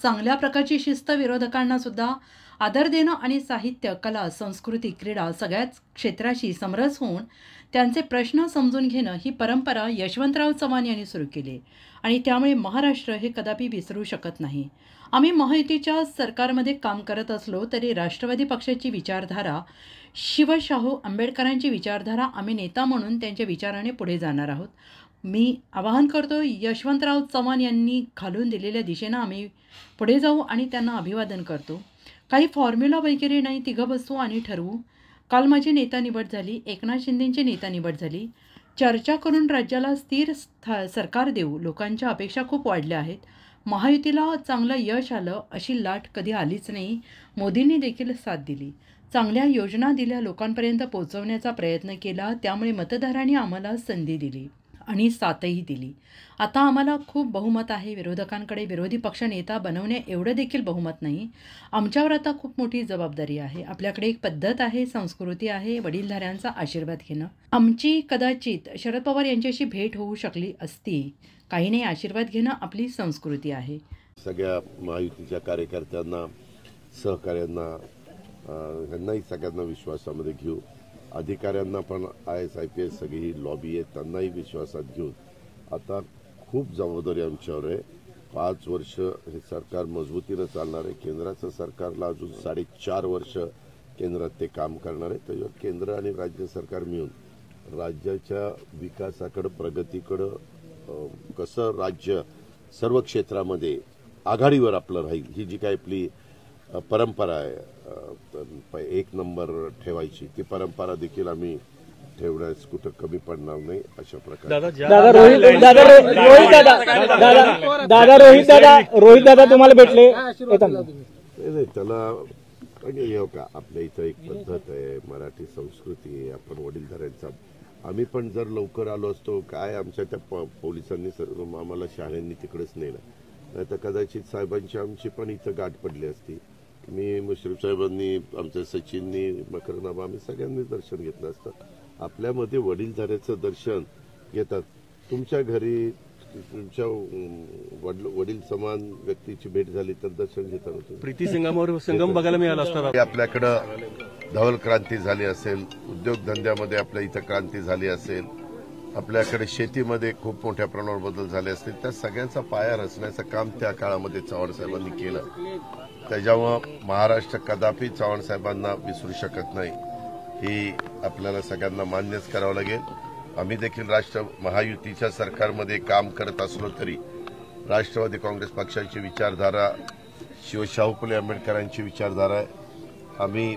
चांगल्या प्रकारची शिस्त, विरोधकांना सुद्धा आदर देणं आणि साहित्य, कला, संस्कृती, क्रीडा सगळ्याच क्षेत्राशी समरस होऊन त्यांचे प्रश्न समजून घेणं ही परंपरा यशवंतराव चव्हाण यांनी सुरू केली आणि त्यामुळे महाराष्ट्र हे कदापि विसरू शकत नाही। आम्ही महायुतीच्या सरकारमध्ये काम करत असलो तरी राष्ट्रवादी पक्षाची विचारधारा, शिवशाहू आंबेडकरांची विचारधारा, आम्ही नेता म्हणून त्यांच्या विचाराने पुढे जाणार आहोत। मी आवाहन करतो, यशवंतराव चव्हाण यांनी घालून दिलेल्या दिशेनं आम्ही पुढे जाऊ आणि त्यांना अभिवादन करतो। काही फॉर्म्युला वगैरे नाही, तिघं बसू आणि ठरवू। काल माझी नेता निवड झाली, एकनाथ शिंदेंची नेता निवड झाली। चर्चा करून राज्याला स्थिर सरकार देऊ। लोकांच्या अपेक्षा खूप वाढल्या आहेत। महायुतीला चांगलं यश आलं अशी लाट कधी आलीच नाही। मोदींनी देखील साथ दिली, चांगल्या योजना दिल्या, लोकांपर्यंत पोहोचवण्याचा प्रयत्न केला, त्यामुळे मतदारांनी आम्हाला संधी दिली आणि साथही दिली। आता आम्हाला खूप बहुमत आहे। विरोधकांकडे विरोधी पक्ष नेता बनवणे एवढं देखील बहुमत नाही। आमच्यावर आता खूप मोठी जबाबदारी आहे। आपल्याकडे एक पद्धत आहे, संस्कृती आहे, वडीलधाऱ्यांचा आशीर्वाद घेणं। आमची कदाचित शरद पवार यांच्याशी भेट होऊ शकली असती, काही नाही, आशीर्वाद घेणं आपली संस्कृती आहे। सगळ्या महायुतीच्या कार्यकर्त्यांना, सहकाऱ्यांना, यांनाही सगळ्यांना विश्वासामध्ये घेऊ। अधिकाऱ्यांना पण IAS IPS सगळी लॉबी आहे, त्यांनाही विश्वासात घेऊन आता खूप जबाबदारी आमच्यावर आहे। 5 वर्ष हे सरकार मजबूतीनं चालणार आहे। केंद्राचं सरकारला अजून 4.5 वर्ष केंद्रात ते काम करणार आहे। त्याच्यावर केंद्र आणि राज्य सरकार मिळून राज्याच्या विकासाकडे, प्रगतीकडे कसं राज्य सर्व क्षेत्रामध्ये आघाडीवर आपलं राहील, ही जी काही आपली परंपरा आहे, एक नंबर ठेवायची, ती परंपरा देखील आम्ही ठेवण्यास कुठं कमी पडणार नाही अशा प्रकारे। रोहित दादा तुम्हाला भेटले नाही, त्याला हे का आपल्या इथं एक पद्धत आहे, मराठी संस्कृती आहे, आपण वडीलधाऱ्यांचा, आम्ही पण जर लवकर आलो असतो, काय आमच्या त्या पोलिसांनी आम्हाला शहाण्यांनी तिकडेच नेलं, नाही तर कदाचित साहेबांची आमची पण इथं गाठ पडली असती। मी मुश्रीफ साहेबांनी, आमच्या सचिननी, मकरनामा, आम्ही सगळ्यांनी दर्शन घेतलं असतं। आपल्यामध्ये वडीलधाऱ्याचं दर्शन घेतात। तुमच्या घरी तुमच्या वडील समान व्यक्तीची भेट झाली तर दर्शन घेताना प्रीती संगम बघायला मिळाला असता। आपल्याकडं धवल क्रांती झाली असेल, उद्योगधंद्यामध्ये आपल्या इथं क्रांती झाली असेल, आपल्याकडे शेतीमध्ये खूप मोठ्या प्रमाणावर बदल झाले असतील, त्या सगळ्यांचा पाया रचण्याचं काम त्या काळामध्ये चव्हाण साहेबांनी केलं। त्याच्यामुळं महाराष्ट्र कदापि चव्हाण साहेबांना विसरू शकत नाही, ही आपल्याला सगळ्यांना मान्यच करावं लागेल। आम्ही देखील महायुतीच्या सरकारमध्ये काम करत असलो तरी राष्ट्रवादी काँग्रेस पक्षाची विचारधारा शिवशाहू फुले आंबेडकरांची विचारधारा आहे। आम्ही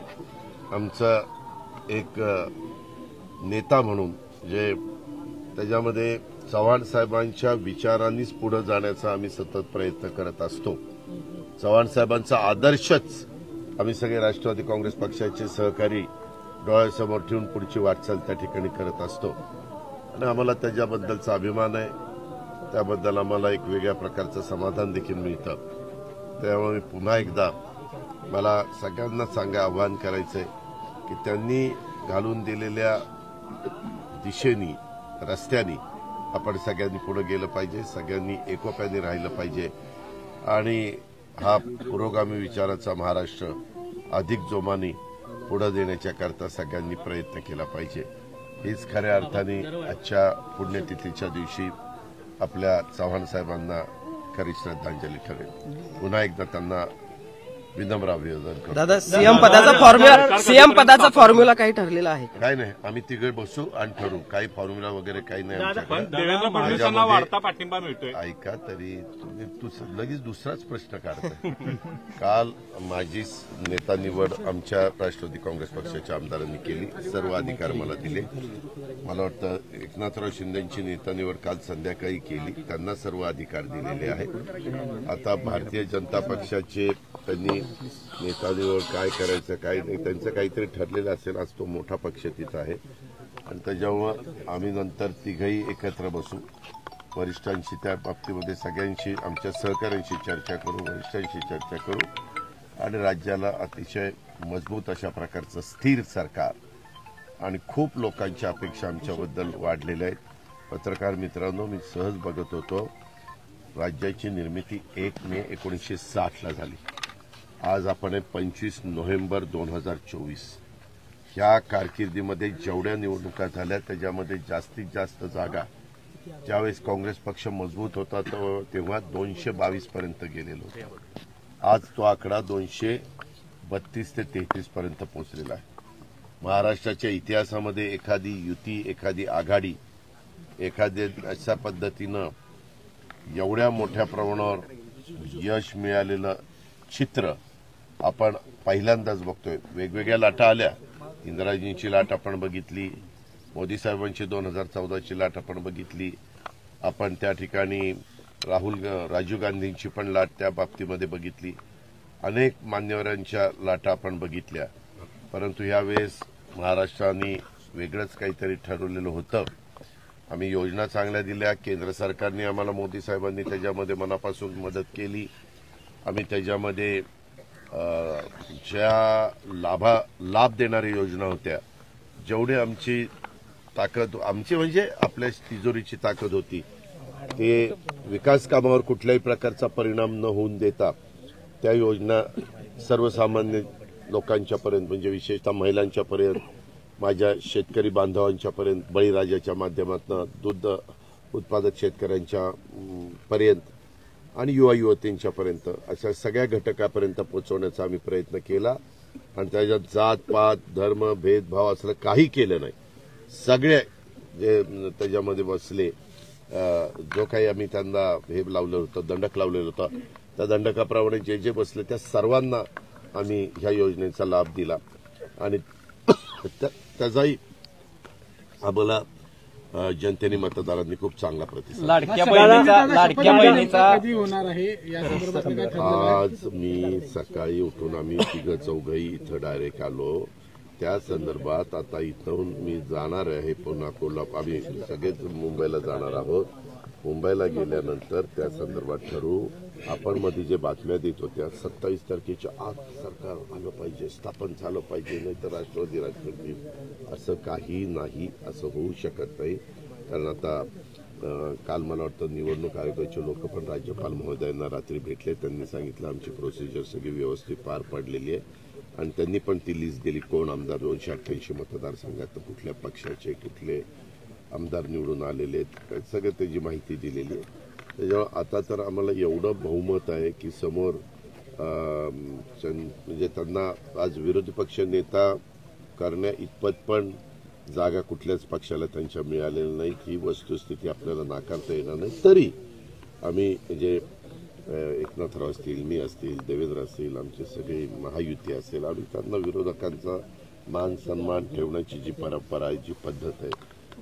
आमचा एक नेता म्हणून जे त्याच्यामध्ये चव्हाण साहेबांच्या विचारांनीच पुढे जाण्याचा आम्ही सतत प्रयत्न करत असतो। चव्हाण साहेबांचा आदर्शच आम्ही सगळे राष्ट्रवादी काँग्रेस पक्षाचे सहकारी डोळ्यासमोर ठेवून पुढची वाटचाल त्या ठिकाणी करत असतो आणि आम्हाला त्याच्याबद्दलचा अभिमान आहे। त्याबद्दल आम्हाला एक वेगळ्या प्रकारचं समाधान देखील मिळतं। त्यामुळे पुन्हा एकदा मला सगळ्यांना आवाहन करायचंय की त्यांनी घालून दिलेल्या दिशेनी, रस्त्यानी आपण सगळ्यांनी पुढे गेलं पाहिजे, सगळ्यांनी एकोप्याने राहिलं पाहिजे आणि हा पुरोगामी विचाराचा महाराष्ट्र अधिक जोमाने पुढे देण्याच्या करता सगळ्यांनी प्रयत्न केला पाहिजे। हीच खऱ्या अर्थाने आजच्या पुण्यतिथीच्या दिवशी आपल्या चव्हाण साहेबांना खरी श्रद्धांजली ठरेल। पुन्हा एकदा त्यांना विनम्र अभिवादन करतो। दादा, सीएम पदाचा फॉर्म्युला काही ठरलेला आहे? काही नाही, आम्ही तिघे बसू आणि ठरवू। काही फॉर्म्युला वगैरे काही नाही। पाठिंबा मिळतोय ऐका तरी तुम्ही लगेच दुसराच प्रश्न काढताय। काल माझी नेता निवड आमच्या राष्ट्रवादी काँग्रेस पक्षाच्या आमदारांनी केली, सर्व अधिकार मला दिले। मला वाटतं एकनाथराव शिंदेची नेता निवड काल संध्याकाळी केली, त्यांना सर्व अधिकार दिलेले आहेत। आता भारतीय जनता पक्षाचे त्यांनी नेता निवड काय करायचं काय नाही त्यांचं काहीतरी ठरलेलं असेल। आज तो मोठा पक्ष तिथं आहे आणि त्याच्यामुळं आम्ही नंतर तिघही एकत्र बसू, वरिष्ठांशी त्या बाबतीमध्ये सगळ्यांशी, आमच्या सहकाऱ्यांशी चर्चा करू, वरिष्ठांशी चर्चा करू आणि राज्याला अतिशय मजबूत अशा प्रकारचं स्थिर सरकार, आणि खूप लोकांच्या अपेक्षा आमच्याबद्दल वाढलेल्या आहेत. पत्रकार मित्रांनो, मी सहज बघत होतो, राज्याची निर्मिती 1 मे 1960 झाली. आज आपण 25 नोव्हेंबर 2024. ह्या कारकिर्दीमध्ये जेवढ्या निवडणुका झाल्या त्याच्यामध्ये जास्तीत जास्त जागा ज्यावेळेस काँग्रेस पक्ष मजबूत होता तेव्हा 222 पर्यंत गेलेलो होतो. आज तो आकडा 232 ते 33 पर्यंत पोहोचलेला आहे. महाराष्ट्राच्या इतिहासामध्ये एखादी युती, एखादी आघाडी, एखाद्या अशा पद्धतीनं एवढ्या मोठ्या प्रमाणावर यश मिळालेलं चित्र आपण पहिल्यांदाच बघतोय. वेगवेगळ्या लाटा आल्या. इंदिराजींची लाट आपण बघितली, मोदी साहेबांची 2014ची लाट आपण बघितली, आपण त्या ठिकाणी राजीव गांधींची पण लाट त्या बाबतीमध्ये बघितली, अनेक मान्यवरांच्या लाटा आपण बघितल्या. परंतु यावेळेस महाराष्ट्राने वेगळंच काहीतरी ठरवलेलं होतं. आम्ही योजना चांगल्या दिल्या, केंद्र सरकारने आम्हाला, मोदी साहेबांनी त्याच्यामध्ये मनापासून मदत केली. आम्ही त्याच्यामध्ये ज्या लाभ देणाऱ्या योजना होत्या, जेवढे आमची ताकद, आमची म्हणजे आपल्या तिजोरीची ताकद होती, ते विकास कामावर कुठल्याही प्रकारचा परिणाम न होऊन देता त्या योजना सर्वसामान्य लोकांच्यापर्यंत, म्हणजे विशेषतः महिलांच्यापर्यंत, माझ्या शेतकरी बांधवांच्यापर्यंत, बळीराजाच्या माध्यमातून दूध उत्पादक शेतकऱ्यांच्या पर्यंत आणि युवा युवतींच्यापर्यंत अशा सगळ्या घटकापर्यंत पोहोचवण्याचा आम्ही प्रयत्न केला. आणि त्याच्यात जात पात, धर्म, भेदभाव असलं काही केलं नाही. सगळे जे त्याच्यामध्ये बसले, जो काही आम्ही त्यांना हे लावलं होतं, दंडक लावलेलं होतं, त्या दंडकाप्रमाणे जे जे बसले त्या सर्वांना आम्ही ह्या योजनेचा लाभ दिला. आणि त्याचाही आम्हाला जनतेने, मतदारांनी खूप चांगला प्रतिसाद. लाडक्या बहिणीचा कधी होणार आहे या संदर्भात काय ठरलं? आज मी सकाळी उठून आम्ही तिघं चौघही इथं डायरेक्ट आलो. त्या संदर्भात आता इथून मी जाणार आहे पुन्हा कोल्हापूर. आम्ही सगळेच मुंबईला जाणार आहोत. मुंबईला गेल्यानंतर त्या संदर्भात ठरवू. आपण मध्ये जे बातम्या देत होत्या 27 तारखेच्या आत सरकार आलं पाहिजे, स्थापन झालं पाहिजे, नाही तर राष्ट्रवादी राज करतील, असं काही नाही, असं होऊ शकत नाही. कारण आता काल मला वाटतं निवडणूक आयोगाचे लोक पण राज्यपाल महोदयांना रात्री भेटले. त्यांनी सांगितलं आमची प्रोसिजर सगळी व्यवस्थित पार पडलेली आहे. आणि त्यांनी पण ती लिस्ट दिली, कोण आमदार 288 मतदारसंघात कुठल्या पक्षाचे कुठले आमदार निवडून आलेले आहेत, सगळं त्याची माहिती दिलेली आहे. त्याच्यामुळे आता तर आम्हाला एवढं बहुमत आहे की समोर म्हणजे त्यांना आज विरोधी पक्ष नेता करण्या इतपत पण जागा कुठल्याच पक्षाला त्यांच्या मिळालेल्या नाही. ही वस्तुस्थिती आपल्याला नाकारता येणार नाही. तरी आम्ही म्हणजे एकनाथराव असतील, मी असतील, देवेंद्र असतील, आमचे सगळे महायुती असेल, आम्ही त्यांना विरोधकांचा मान सन्मान ठेवण्याची जी परंपरा आहे, जी पद्धत आहे,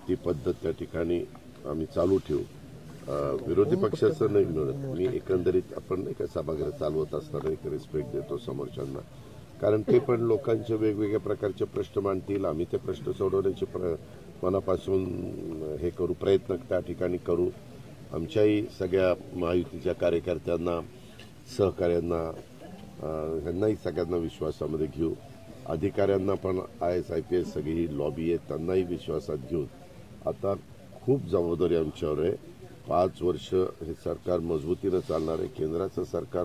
ती पद्धत त्या ठिकाणी आम्ही चालू ठेवू. विरोधी पक्षाचं नाही मिळत. मी एकंदरीत आपण नाही का सभागृह चालवत असताना एक रिस्पेक्ट देतो समोरच्यांना, कारण ते पण लोकांचे वेगवेगळ्या प्रकारचे प्रश्न मांडतील. आम्ही ते प्रश्न सोडवण्याचे मनापासून हे करू, प्रयत्न त्या ठिकाणी करू. आमच्याही सगळ्या महायुतीच्या कार्यकर्त्यांना, सहकाऱ्यांना, ह्यांनाही सगळ्यांना विश्वासामध्ये घेऊ. अधिकाऱ्यांना पण IAS IPS सगळी लॉबी आहे, त्यांनाही विश्वासात घेऊन आता खूप जबाबदारी आमच्यावर आहे. 5 वर्ष हे सरकार मजबूतीनं चालणार आहे. केंद्राचं सरकार